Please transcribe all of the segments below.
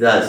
10,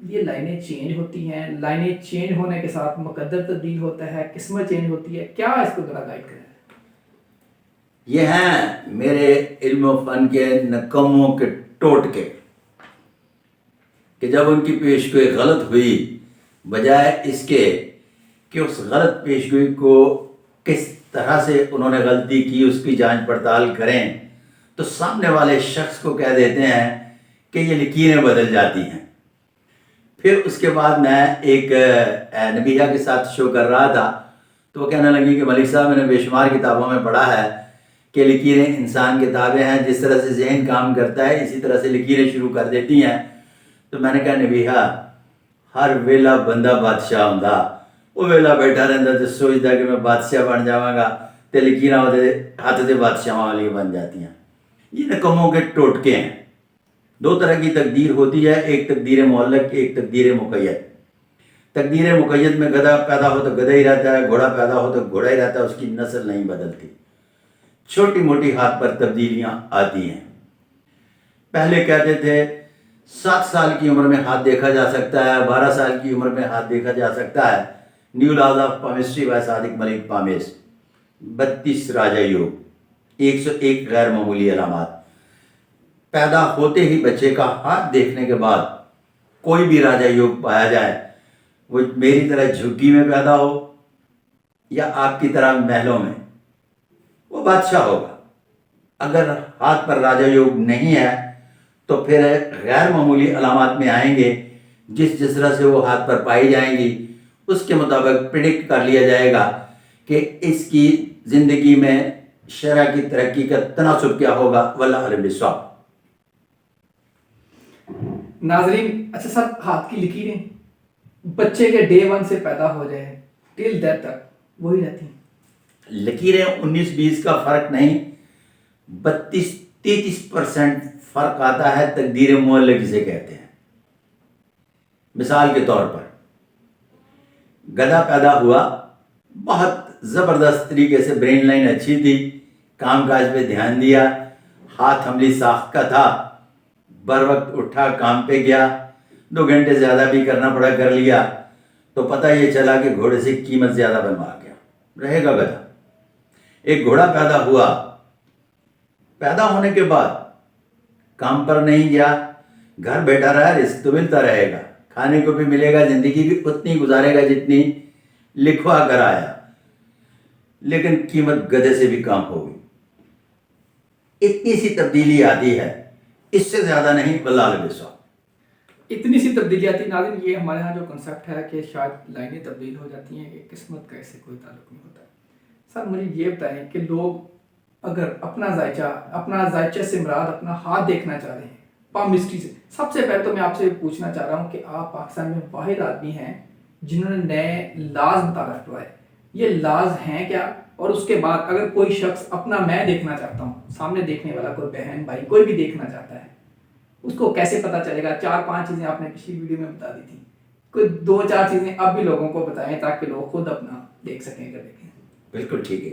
یہ لائنیں چینج ہوتی ہیں، لائنیں چینج ہونے کے ساتھ مقدر تبدیل ہوتا ہے، قسمت چینج ہوتی ہے، کیا اس کو ذرا گائڈ کریں؟ یہ ہیں میرے علم و فن کے نکموں کے ٹوٹکے کہ جب ان کی پیشگوئی غلط ہوئی، بجائے اس کے کہ اس غلط پیشگوئی کو کس طرح سے انہوں نے غلطی کی اس کی جانچ پڑتال کریں، تو سامنے والے شخص کو کہہ دیتے ہیں کہ یہ لکیریں بدل جاتی ہیں۔ پھر اس کے بعد میں ایک نبیہ کے ساتھ شو کر رہا تھا، تو وہ کہنے لگی کہ ملک صاحب میں نے بے شمار کتابوں میں پڑھا ہے کہ لکیریں انسان کے تابع ہیں، جس طرح سے ذہن کام کرتا ہے اسی طرح سے لکیریں شروع کر دیتی ہیں۔ تو میں نے کہا نبیہ، ہر ویلا بندہ بادشاہ ہوندا، وہ ویلا بیٹھا رہتا تو سوچتا کہ میں بادشاہ بن جاواں گا، تے لکیراں وہ ہاتھ سے بادشاہوں والی بن جاتی ہیں۔ یہ نکموں کے ٹوٹکے ہیں۔ دو طرح کی تقدیر ہوتی ہے، ایک تقدیر معلق، ایک تقدیر مقید۔ تقدیر مقید میں گدھا پیدا ہو تو گدھا ہی رہتا ہے، گھوڑا پیدا ہو تو گھوڑا ہی رہتا ہے، اس کی نسل نہیں بدلتی، چھوٹی موٹی ہاتھ پر تبدیلیاں آتی ہیں۔ پہلے کہتے تھے 7 سال کی عمر میں ہاتھ دیکھا جا سکتا ہے، 12 سال کی عمر میں ہاتھ دیکھا جا سکتا ہے۔ New laws of palmistry by Sadiq Malik palms, 32 راجہ یوگ، 101 غیر معمولی علامات۔ پیدا ہوتے ہی بچے کا ہاتھ دیکھنے کے بعد کوئی بھی راجہ یوگ پایا جائے، وہ میری طرح جھگی میں پیدا ہو یا آپ کی طرح محلوں میں، وہ بادشاہ ہوگا۔ اگر ہاتھ پر راجہ یوگ نہیں ہے تو پھر غیر معمولی علامات میں آئیں گے، جس طرح سے وہ ہاتھ پر پائی جائیں گی اس کے مطابق پریڈکٹ کر لیا جائے گا کہ اس کی زندگی میں شرع کی ترقی کا تناسب کیا ہوگا۔ واللہ اعلم بالصواب۔ ناظرین، اچھا سر، ہاتھ کی لکیریں بچے کے ڈے 1 سے پیدا ہو جائے ٹل ڈیتھ تک وہی رہتی ہیں؟ لکیریں 19-20 کا فرق نہیں، 32-33% فرق آتا ہے۔ تقدیر معلق جسے کہتے ہیں۔ مثال کے طور پر گدھا پیدا ہوا، بہت زبردست طریقے سے برین لائن اچھی تھی، کام کاج پہ دھیان دیا، ہاتھ حملی ساخت کا تھا، بر وقت اٹھا کام پہ گیا، 2 گھنٹے زیادہ بھی کرنا پڑا کر لیا، تو پتہ یہ چلا کہ گھوڑے سے قیمت زیادہ بنوا گیا، رہے گا گدھا۔ ایک گھوڑا پیدا ہوا، پیدا ہونے کے بعد کام پر نہیں گیا، گھر بیٹھا رہا، رزق تو ملتا رہے گا، کھانے کو بھی ملے گا، زندگی بھی اتنی گزارے گا جتنی لکھوا کر آیا، لیکن قیمت گدھے سے بھی کام ہوگی۔ اتنی سی تبدیلی آتی ہے، اس سے زیادہ نہیں۔ واللہ اعلم بالصواب۔ اتنی سی تبدیلی آتی ہے۔ ناظرین، یہ ہمارے ہاں جو کنسیپٹ ہے کہ شاید لائنیں تبدیل ہو جاتی ہیں، کہ قسمت کا اس سے کوئی تعلق نہیں ہوتا۔ سر مجھے یہ بتائیں کہ لوگ اگر اپنا ذائچہ سے مراد اپنا ہاتھ دیکھنا چاہ رہے ہیں پامسٹری سے، سب سے پہلے تو میں آپ سے پوچھنا چاہ رہا ہوں کہ آپ پاکستان میں واحد آدمی ہیں جنہوں نے نئے لاز متعارف کروائے، یہ لاز ہیں کیا؟ اور اس کے بعد اگر کوئی شخص اپنا میں دیکھنا چاہتا ہوں، سامنے دیکھنے والا کوئی بہن بھائی کوئی بھی دیکھنا چاہتا ہے، اس کو کیسے پتہ چلے گا؟ 4-5 چیزیں آپ نے پچھلی ویڈیو میں بتا دی تھی، کوئی 2-4 چیزیں اب بھی لوگوں کو بتائیں تاکہ لوگ خود اپنا دیکھ سکیں اگر دیکھیں۔ بالکل ٹھیک ہے۔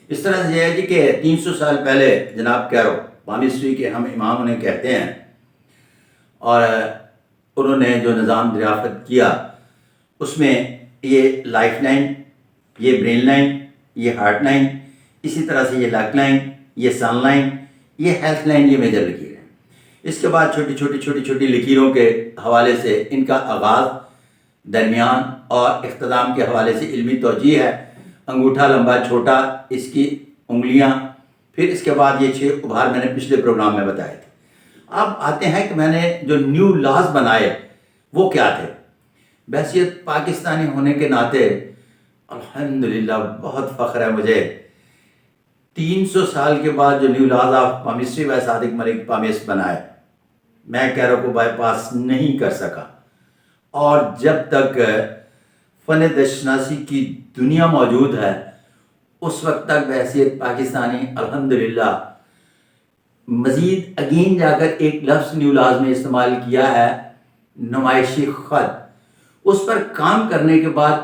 اس طرح سے یہ ہے جی کہ 300 سال پہلے جناب کیرو پامسٹری کے ہم امام انہیں کہتے ہیں، اور انہوں نے جو نظام دریافت کیا اس میں یہ لائف لائن، یہ برین لائن، یہ ہارٹ لائن، اسی طرح سے یہ لک لائن، یہ سن لائن، یہ ہیلتھ لائن، یہ میجر لکیر ہیں۔ اس کے بعد چھوٹی چھوٹی لکیروں کے حوالے سے ان کا آغاز، درمیان اور اختتام کے حوالے سے علمی توجیہ ہے۔ انگوٹھا لمبا چھوٹا، اس کی انگلیاں، پھر اس کے بعد یہ 6 ابھار میں نے پچھلے پروگرام میں بتائے تھے۔ اب آتے ہیں کہ میں نے جو نیو لاز بنائے وہ کیا تھے۔ بحیثیت پاکستانی ہونے کے ناطے الحمدللہ بہت فخر ہے مجھے، 300 سال کے بعد جو new laws of palmistry by Sadiq Malik palms بنائے، میں کیرو کو بائی پاس نہیں کر سکا، اور جب تک فن دشناسی کی دنیا موجود ہے اس وقت تک بحیثیت پاکستانی الحمدللہ مزید اگین جا کر ایک لفظ نیو لاز میں استعمال کیا ہے، نمائشی خط۔ اس پر کام کرنے کے بعد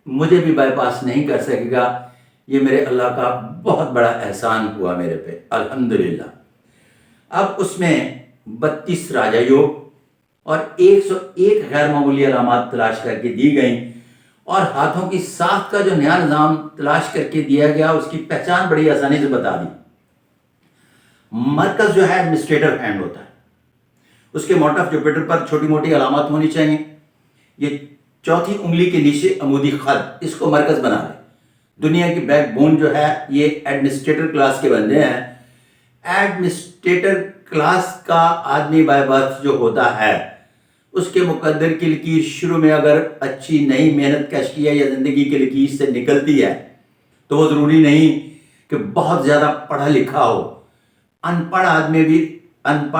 مجھے بھی بائی پاس نہیں کر سکے گا، یہ میرے اللہ کا بہت بڑا احسان ہوا میرے پہ الحمدللہ۔ اب اس میں 32 راجہ یوگ، اور 101 غیر معمولی علامات تلاش کر کے دی گئیں، اور ہاتھوں کی ساخت کا جو نیا نظام تلاش کر کے دیا گیا اس کی پہچان بڑی آسانی سے بتا دی۔ مرکز جو ہے ایڈمنسٹریٹر ہینڈ ہوتا ہے، اس کے موٹف جوپیٹر پر چھوٹی موٹی علامات ہونی چاہیے۔ یہ چوتھی انگلی کے نیچے عمودی خط، اس کو مرکز بنا لے۔ دنیا کی بیک بون جو ہے یہ ایڈمنسٹریٹر کلاس کے بندے ہیں۔ ایڈمنسٹریٹر کلاس کا آدمی بائی برتھ جو ہوتا ہے، اس کے مقدر کی لکیر شروع میں اگر اچھی نہیں محنت کش کی ہے یا زندگی کی لکیر سے نکلتی ہے تو وہ ضروری نہیں کہ بہت زیادہ پڑھا لکھا ہو۔ ان پڑھ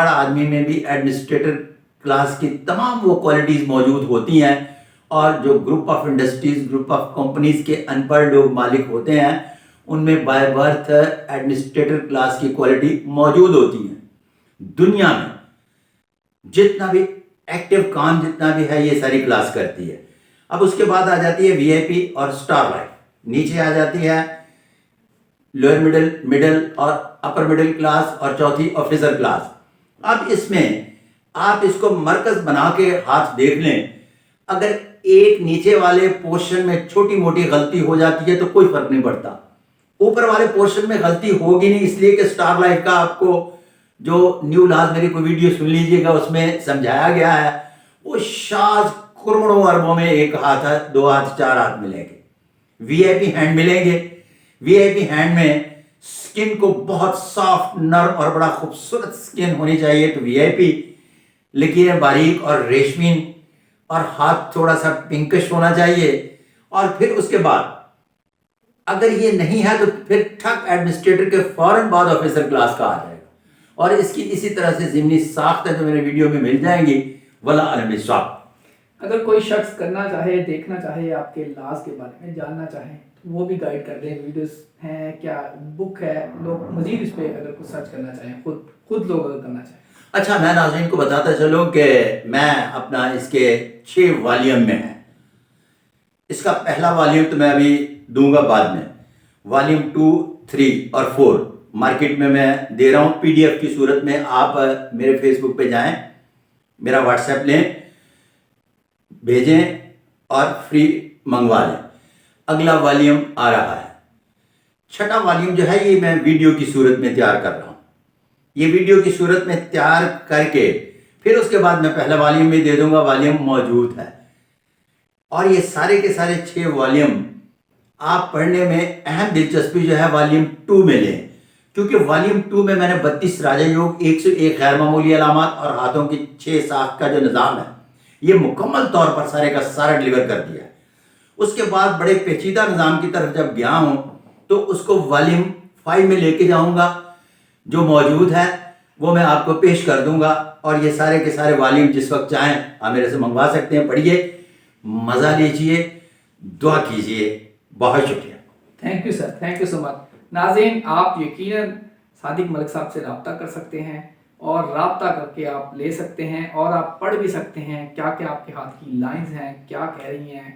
آدمی میں بھی ایڈمنسٹریٹر کلاس کی تمام وہ کوالٹیز موجود ہوتی ہیں، اور جو group of industries, group of companies کے ان پڑھ لوگ مالک ہوتے ہیں ان میں بائی برتھ ایڈمنسٹریٹر کلاس کی کوالٹی موجود ہوتی ہیں۔ دنیا میں جتنا بھی ایکٹیو کام جتنا بھی ہے یہ ساری کلاس کرتی ہے۔ اب اس کے بعد آ جاتی ہے وی آئی پی اور اسٹار لائف، نیچے آ جاتی ہے لوئر مڈل اور اپر مڈل کلاس، اور چوتھی آفیسر کلاس۔ اب اس میں آپ اس کو مرکز بنا کے ہاتھ دیکھ لیں، اگر ایک نیچے والے پورشن میں چھوٹی موٹی غلطی ہو جاتی ہے تو کوئی فرق نہیں پڑتا، اوپر والے پورشن میں غلطی ہوگی نہیں، اس لیے کہ اسٹار لائف کا آپ کو جو نیو لاز میری کوئی ویڈیو سن لیجئے گا اس میں سمجھایا گیا ہے، وہ شاذ کروڑوں اربوں میں ایک ہاتھ ہے، 2 ہاتھ 4 ہاتھ ملیں گے۔ وی آئی پی ہینڈ ملیں گے۔ وی آئی پی ہینڈ میں سکن کو بہت صاف نرم اور بڑا خوبصورت سکن ہونی چاہیے، تو وی آئی پی لکیریں باریک اور ریشمی، اور ہاتھ تھوڑا سا پنکش ہونا چاہیے۔ اور پھر اس کے بعد اگر یہ نہیں ہے تو پھر ٹھک ایڈمنسٹریٹر کے فوراً بعد آفیسر کلاس کا آ جائے گا، اور اس کی اسی طرح سے ضمنی ساخت ہے جو میرے ویڈیو میں مل جائیں گی۔ ولا علم الصواب۔ اگر کوئی شخص کرنا چاہے، دیکھنا چاہے، آپ کے لاز کے بارے میں جاننا چاہے تو وہ بھی گائیڈ کر دیں، ویڈیوز ہیں کیا، بک ہے، لوگ مزید اس پہ اگر کچھ سرچ کرنا چاہیں، خود لوگ اگر کرنا چاہیں۔ اچھا، میں ناظرین کو بتاتا چلوں کہ میں اپنا اس کے 6 والیوم میں ہے۔ اس کا پہلا والیوم تو میں ابھی دوں گا بعد میں، والیوم 2، 3 اور 4 مارکیٹ میں دے رہا ہوں پی ڈی ایف کی صورت میں۔ آپ میرے فیس بک پہ جائیں، میرا واٹس ایپ لیں، بھیجیں اور فری منگوا لیں۔ اگلا والیوم آ رہا ہے۔ چھٹا والیوم جو ہے یہ میں ویڈیو کی صورت میں تیار کر رہا ہوں۔ یہ ویڈیو کی صورت میں تیار کر کے پھر اس کے بعد میں پہلا والیوم بھی دے دوں گا، والیوم موجود ہے۔ اور یہ سارے کے سارے 6 والیوم آپ پڑھنے میں اہم دلچسپی جو ہے والیوم 2 میں لیں، کیونکہ والیوم 2 میں نے 32 راجہ یوگ، 101 غیر معمولی علامات اور ہاتھوں کی 6 ساخت کا جو نظام ہے یہ مکمل طور پر سارے کا سارا ڈیلیور کر دیا ہے۔ اس کے بعد بڑے پیچیدہ نظام کی طرف جب گیا ہوں تو اس کو والیوم 5 میں لے کے جاؤں گا، جو موجود ہے وہ میں آپ کو پیش کر دوں گا، اور یہ سارے کے سارے والیوم جس وقت چاہیں آپ میرے سے منگوا سکتے ہیں۔ پڑھیے، مزہ لیجئے، دعا کیجئے۔ بہت شکریہ۔ Thank you sir, thank you so much. ناظرین، آپ یقیناً صادق ملک صاحب سے رابطہ کر سکتے ہیں، اور رابطہ کر کے آپ لے سکتے ہیں، اور آپ پڑھ بھی سکتے ہیں کیا کیا آپ کے ہاتھ کی لائنز ہیں، کیا کہہ رہی ہیں۔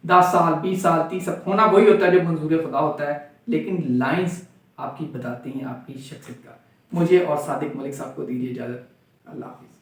10 سال 20 سال 30 سال ہونا وہی ہوتا ہے جو منظور خدا ہوتا ہے، لیکن لائنز آپ کی بتاتی ہیں آپ کی شخصیت کا۔ مجھے اور صادق ملک صاحب کو دیجیے اجازت۔ اللہ حافظ۔